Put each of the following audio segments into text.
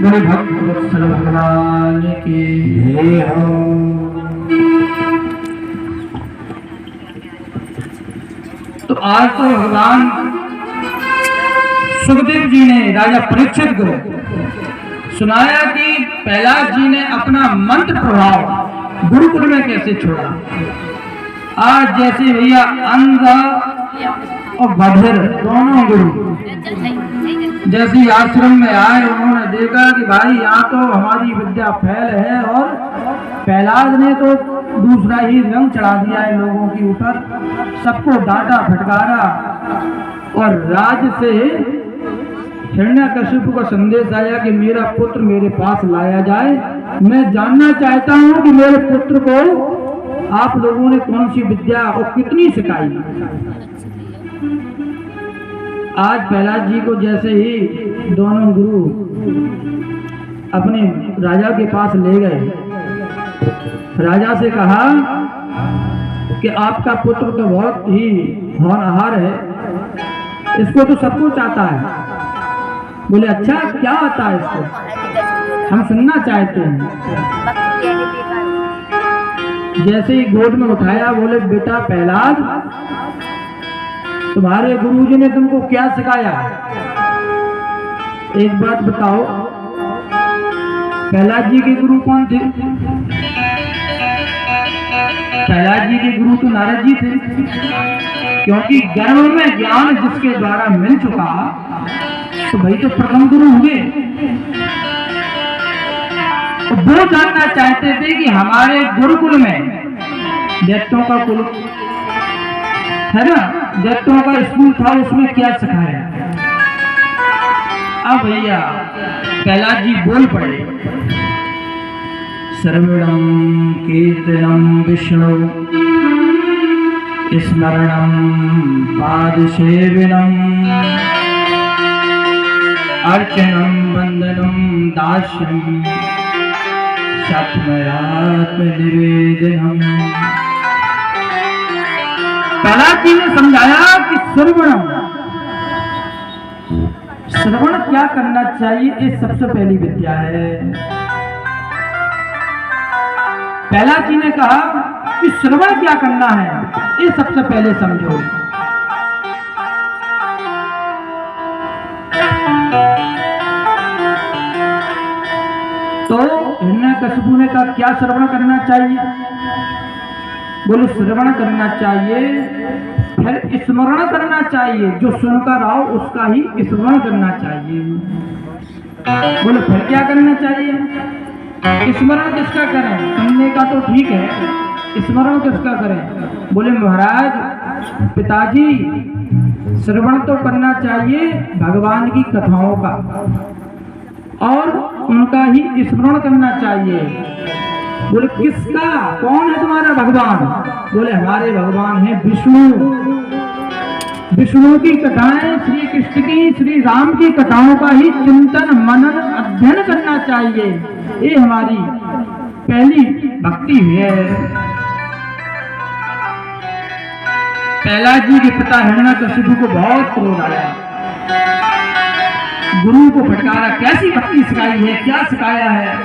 बोले भक्त भगवान की जय हो। तो आज तो भगवान सुखदेव जी ने राजा परीक्षित को सुनाया कि प्रहलाद जी ने अपना मंत्र प्रभाव गुरुकुल में कैसे छोड़ा। आज जैसे भैया अंध और बधिर दोनों गुरु जैसे आश्रम में आए, उन्होंने देखा कि भाई यहाँ तो हमारी विद्या फैल है और प्रहलाद ने तो दूसरा ही रंग चढ़ा दिया है लोगों के ऊपर, सबको डांटा फटकारा और राज से हिरण्यकशिपु को संदेश आया कि मेरा पुत्र मेरे पास लाया जाए। मैं जानना चाहता हूँ कि मेरे पुत्र को आप लोगों ने कौन सी विद्या और कितनी सिखाई। आज प्रहलाद जी को जैसे ही दोनों गुरु अपने राजा के पास ले गए, राजा से कहा कि आपका पुत्र तो बहुत ही होनहार है, इसको तो सब कुछ आता है। बोले अच्छा क्या आता है इसको, हम सुनना चाहते हैं। जैसे ही गोद में उठाया, बोले बेटा प्रहलाद, तुम्हारे गुरुजी ने तुमको क्या सिखाया, एक बात बताओ। प्रहलाद जी के गुरु कौन थे? प्रहलाद जी के गुरु तो नारद जी थे, क्योंकि गर्भ में ज्ञान जिसके द्वारा मिल चुका तो भाई तो प्रथम गुरु हुए। तो वो जानना चाहते थे कि हमारे गुरुकुल में दैत्यों का कुल है ना, दैत्यों का स्कूल था, उसमें क्या सिखाया। अब भैया प्रहलाद जी बोल पड़े, श्रवणं कीर्तनं विष्णु स्मरणं पादसेवनं अर्चनं वंदनं दास्यं सत्मयात्मनिवेदनम्। प्रहलाद जी ने समझाया कि श्रवण क्या करना चाहिए, ये सबसे पहली विद्या है। प्रहलाद जी ने कहा कि श्रवण क्या करना है, ये सबसे पहले समझो। तो हिरण्यकशिपु ने कहा क्या श्रवण करना चाहिए। बोले श्रवण करना चाहिए, फिर स्मरण करना चाहिए, जो सुनकर आओ उसका ही स्मरण करना चाहिए। बोले फिर क्या करना चाहिए। स्मरण किसका करें, सुनने का तो ठीक है, स्मरण किसका करें। बोले महाराज पिताजी श्रवण तो करना चाहिए भगवान की कथाओं का और उनका ही स्मरण करना चाहिए। बोले किसका, कौन है तुम्हारा भगवान। बोले हमारे भगवान है विष्णु। विष्णु की कथाएं, श्री कृष्ण की, श्री राम की कथाओं का ही चिंतन मनन अध्ययन करना चाहिए, ये हमारी पहली भक्ति है। प्रहलाद जी के पिता हिरण्यकशिपु को बहुत क्रोध आया, गुरु को फटकारा, कैसी भक्ति सिखाई है, क्या सिखाया है,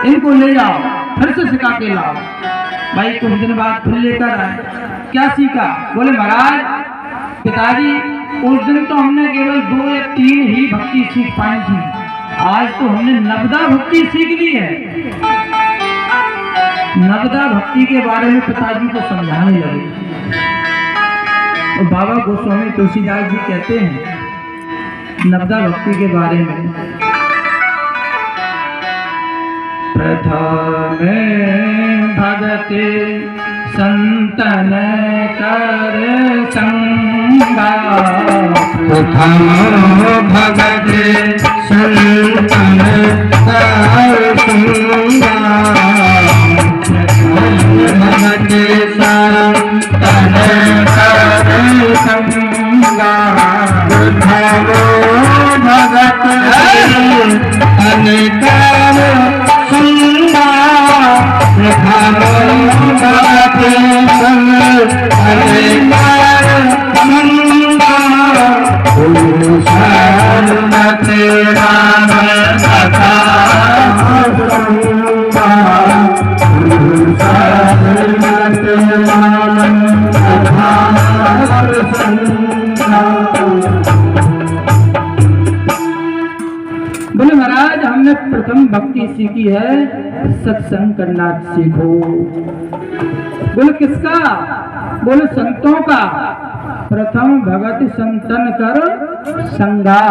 इनको ले जाओ फिर से सिखा के लाओ। भाई कुछ दिन बाद फिर लेकर आए, क्या सीखा। बोले महाराज पिताजी उस दिन तो हमने केवल 2 या 3 ही भक्ति सीख पाई थी, आज तो हमने नवदा भक्ति सीख ली है। नवदा भक्ति के बारे में पिताजी को समझाने लगे। और बाबा गोस्वामी तुलसीदास जी कहते हैं नवदा भक्ति के बारे में, प्रथम भगते संतन कर संगा, प्रथम भगते संतन कर संगा, भगते संतन कर संगा, प्रथम भगत संतन कर संगा, प्रथम भगते संतन कर संगा, शरण तेरा कथा महाराज हमने प्रथम भक्ति सीखी है, सत्संग करना सीखो। बोले किसका? बोले संतों का। प्रथम भगति संतन कर संगा।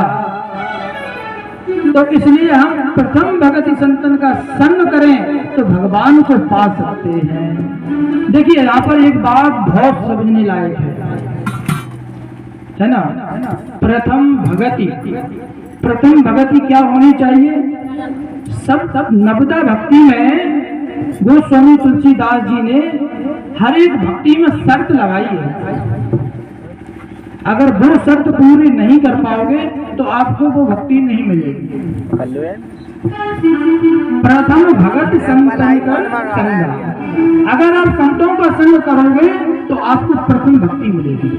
तो इसलिए हम प्रथम भगति संतन का संग करें तो भगवान को पा सकते हैं। देखिए यहाँ पर एक बात बहुत समझने लायक है ना। प्रथम भगति, प्रथम भगति क्या होनी चाहिए? सब नवदा भक्ति में गोस्वामी तुलसीदास जी ने हर एक भक्ति में शर्त लगाई है। अगर वो शर्त पूरी नहीं कर पाओगे तो आपको वो भक्ति नहीं मिलेगी। प्रथम भगत संतन का संग। अगर आप संतों का संग करोगे तो आपको प्रथम भक्ति मिलेगी।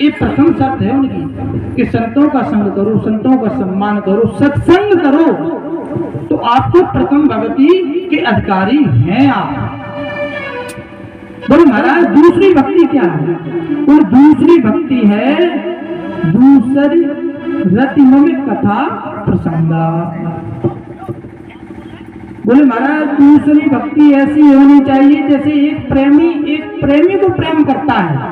ये प्रथम शर्त है उनकी कि संतों का संग करो, संतों का सम्मान करो, सत्संग करो, तो आपको प्रथम भक्ति के अधिकारी हैं आप। बोले महाराज दूसरी भक्ति क्या है? और दूसरी भक्ति है दूसरी रतिमम कथा प्रसंगा। बोले महाराज दूसरी भक्ति ऐसी होनी चाहिए जैसे एक प्रेमी को प्रेम करता है।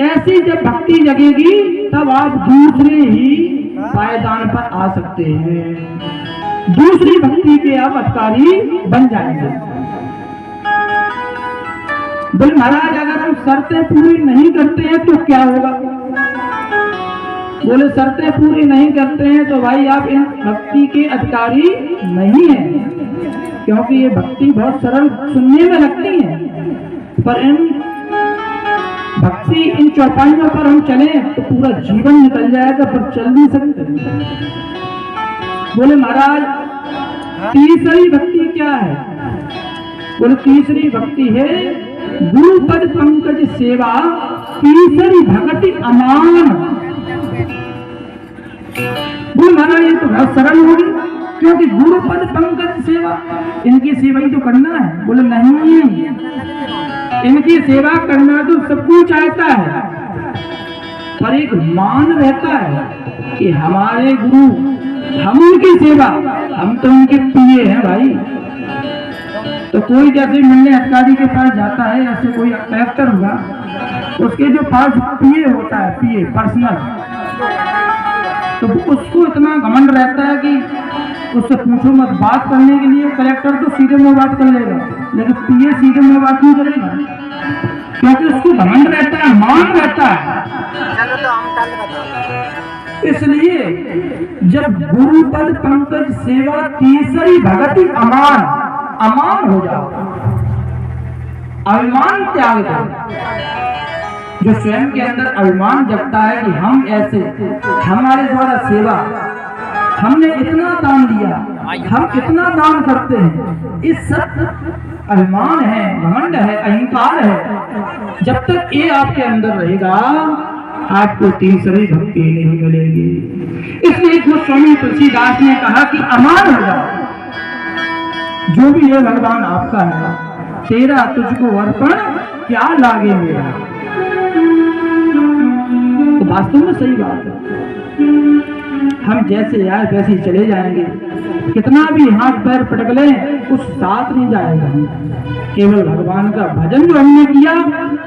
ऐसी जब भक्ति जगेगी तब आप दूसरे ही पायदान पर आ सकते हैं, दूसरी भक्ति के आप अधिकारी बन जाएंगे। बोले महाराज अगर हम शर्तें पूरी नहीं करते हैं तो क्या होगा? बोले शर्तें पूरी नहीं करते हैं तो भाई आप इन भक्ति के अधिकारी नहीं हैं, क्योंकि ये भक्ति बहुत सरल सुनने में लगती है, पर इन भक्ति इन चौपाइयों पर हम चले तो पूरा जीवन निकल जाएगा, पर चल नहीं सकते। बोले महाराज तीसरी भक्ति क्या है? बोले तीसरी भक्ति है गुरुपद पंकज सेवा, तीसरी भक्ति अमान। बोले महाराज ये तो बहुत सरल होगी, क्योंकि गुरुपद पंकज सेवा, इनकी सेवा ही तो करना है। बोले नहीं, इनकी सेवा करना तो सब कुछ चाहता है, पर एक मान रहता है कि हमारे गुरु, हम उनकी सेवा, हम तो उनके पिए हैं भाई। तो कोई जैसे मिलने अधिकारी के पास जाता है, ऐसे कोई कलेक्टर हुआ, उसके जो पास पिए होता है, पिए पर्सनल, तो उसको इतना घमंड रहता है कि उससे पूछो मत। बात करने के लिए कलेक्टर तो सीधे मुंह बात कर लेगा, लेकिन पिए सीधे मुंह बात नहीं करेगा, क्योंकि उसको घमंड रहता है, मान रहता है। इसलिए जब गुरुपद पंकज सेवा तीसरी भगति अमान, अमान हो जाओ, अभिमान त्याग दो। जो स्वयं के अंदर अभिमान जगता है कि हम ऐसे, हमारे द्वारा सेवा, हमने इतना दान दिया, हम इतना दान करते हैं, इस सब अभिमान है, घमंड है, अहंकार है। जब तक ये आपके अंदर रहेगा आपको तीसरी भक्ति नहीं मिलेगी। इसलिए गोस्वामी तुलसीदास ने कहा कि अमान हो जाओ, जो भी है भगवान आपका है, तेरा तुझको अर्पण क्या लागे मेरा। तो वास्तव में सही बात है, हम जैसे आए वैसे ही चले जाएंगे, कितना भी हाथ पैर पटक लें कुछ साथ नहीं जाएगा। केवल भगवान का भजन जो हमने किया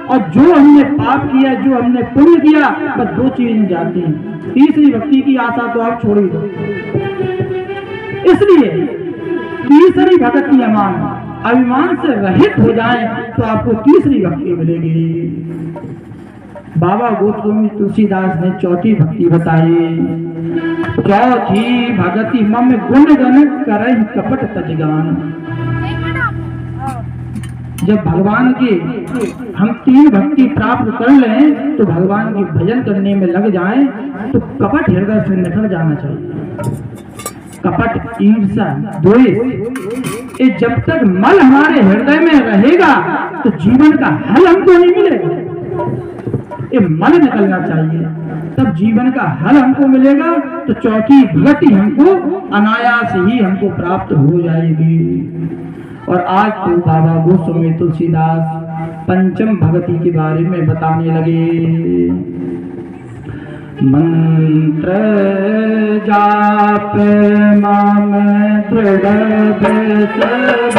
और जो हमने पाप किया, जो हमने पुण्य किया, बस दो चीज जाती हैं। तीसरी भक्ति की आशा तो आप छोड़ ही दो। इसलिए तीसरी भक्ति अमान, अभिमान से रहित हो जाए तो आपको तीसरी भक्ति मिलेगी। बाबा गोस्वामी तुलसीदास ने चौथी भक्ति बताई। चौथी भक्ति मम गुण गण करहि कपट तजगान। जब भगवान के हम तीन भक्ति प्राप्त कर लें तो भगवान के भजन करने में लग जाएं तो कपट हृदय से निकल जाना चाहिए। कपट, ईर्ष्या, द्वेष, ये जब तक मल हमारे हृदय में रहेगा तो जीवन का हल हमको नहीं मिलेगा। ये मल निकलना चाहिए, तब जीवन का हल हमको मिलेगा। तो चौथी भक्ति हमको अनायास ही हमको प्राप्त हो जाएगी। और आज तो बाबा गोस्वामी तुलसीदास पंचम भक्ति के बारे में बताने लगे। मंत्र जाप मम दृढ़ विश्वास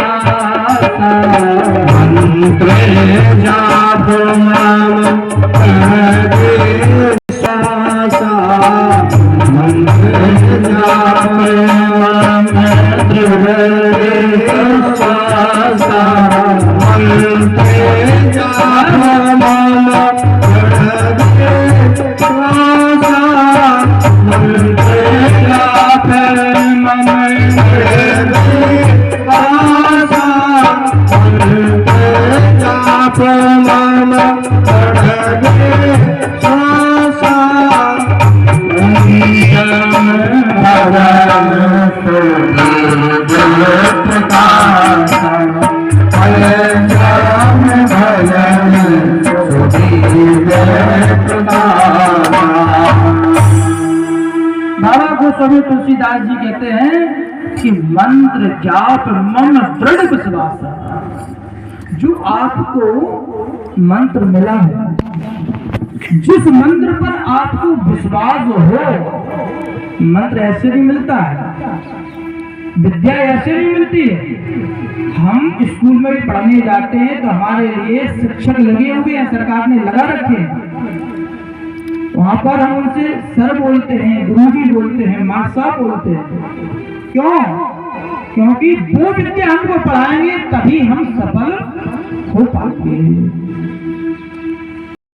मंत्र जाप मम दृढ़ विश्वास मंत्र जाप मम दृढ़ विश्वास मंत्र जाप मम दृढ़ विश्वास मंत्र जाप मम दृढ़ विश्वास मंत्र जाप मम दृढ़ विश्वास बाबा गोस्वामी तुलसीदास जी कहते हैं कि मंत्र जाप मम दृढ़ विश्वास है। जो आपको मंत्र मिला है, जिस मंत्र पर आपको विश्वास हो, मंत्र ऐसे नहीं मिलता है, विद्या ऐसे नहीं मिलती है। हम स्कूल में पढ़ने जाते हैं तो हमारे लिए शिक्षक लगे हुए हैं, सरकार ने लगा रखे हैं। वहां पर हम उनसे सर बोलते हैं, गुरुजी बोलते हैं, मां साहब बोलते हैं। क्यों? क्योंकि वो विद्या हमको पढ़ाएंगे तभी हम सफल हो पाएंगे।